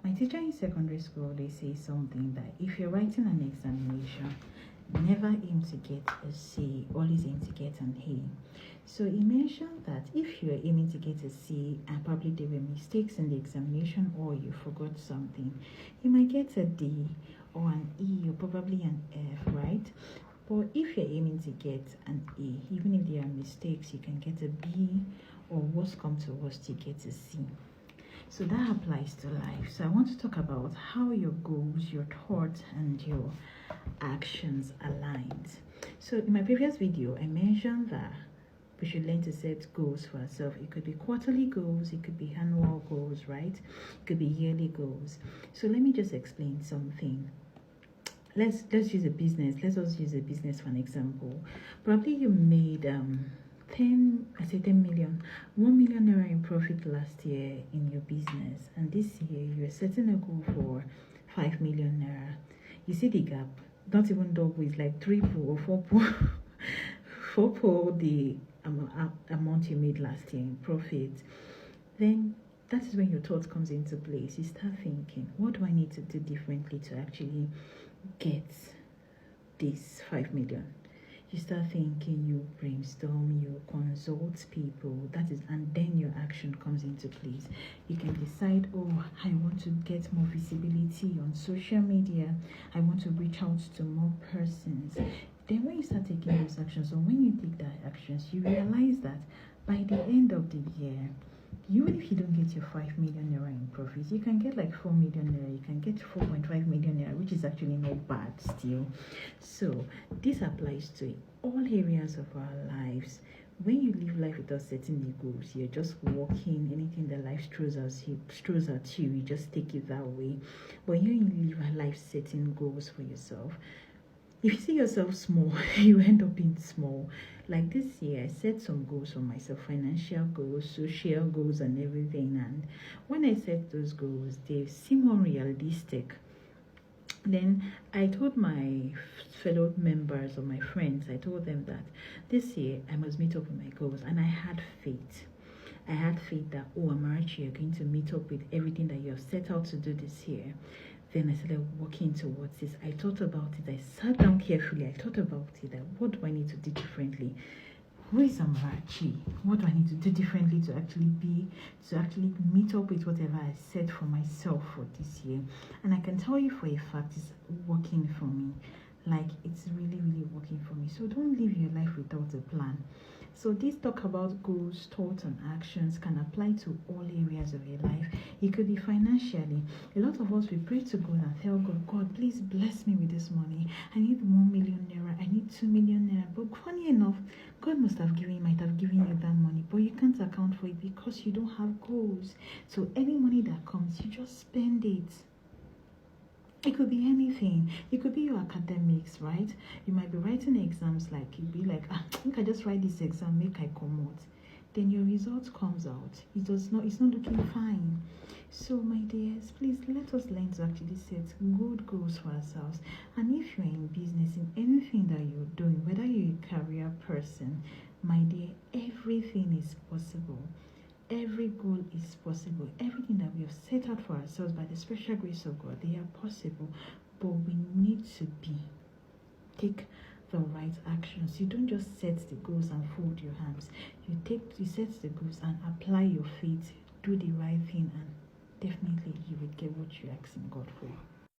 My teacher in secondary school, they say something that if you're writing an examination, never aim to get a C, always aim to get an A. So he mentioned that if you're aiming to get a C and probably there were mistakes in the examination or you forgot something, you might get a D or an E or probably an F, right? But if you're aiming to get an A, even if there are mistakes, you can get a B, or worst come to worst, you get a C. So that applies to life. So I want to talk about how your goals, your thoughts, and your actions aligned. So in my previous video, I mentioned that we should learn to set goals for ourselves. It could be quarterly goals, it could be annual goals, right? It could be yearly goals. So let me just explain something. Let's use a business. Let's also use a business for an example. Probably you made 10 million, 1 million naira in profit last year in your business, and this year you're setting a goal for 5 million naira. You see the gap, not even double, it's like triple or fourple the amount you made last year in profit. Then that is when your thought comes into place. You start thinking, what do I need to do differently to actually get this 5 million? You start thinking, you brainstorm, you consult people, and then your action comes into place. You can decide, oh, I want to get more visibility on social media, I want to reach out to more persons. Then when you start taking those actions, or when you take that actions, you realize that by the end of the year, even if you don't get your 5 million naira in profits, you can get like 4 million naira, you can get 4.5 million naira, which is actually not bad still. So this applies to all areas of our lives. When you live life without setting the goals, you're just walking, anything that life throws at you, you just take it that way. But when you live a life setting goals for yourself, if you see yourself small, you end up being small. Like this year, I set some goals for myself, financial goals, social goals, and everything. And when I set those goals, they seem unrealistic. Then I told my fellow members or my friends, I told them that this year I must meet up with my goals. And I had faith. I had faith that, oh, Amarachi, you're going to meet up with everything that you have set out to do this year. Then I started working towards this. I thought about it. I sat down carefully. I thought about it. What do I need to do differently? Who is Amarachi? What do I need to do differently to actually meet up with whatever I set for myself for this year? And I can tell you for a fact, it's working for me. Like, it's really, really working for me. So don't live your life without a plan. So this talk about goals, thoughts, and actions can apply to all areas of your life. It could be financially. A lot of us, we pray to God and tell God, God, please bless me with this money. I need 1 million naira. I need 2 million naira. But funny enough, God might have given you that money, but you can't account for it because you don't have goals. So any money that comes, you just spend it. It could be anything. It could be your academics, right? You might be writing exams, like you'd be like, I think I just write this exam, make I come out. Then your result comes out. It's not looking fine. So my dears, please let us learn to actually set good goals for ourselves. And if you're in business, in anything that you're doing, whether you're a career person, my dear, everything is possible. Every goal is possible. Everything that we have set out for ourselves by the special grace of God, they are possible. But we need to take the right actions. You don't just set the goals and fold your hands. You set the goals and apply your faith, do the right thing, and definitely you will get what you're asking God for.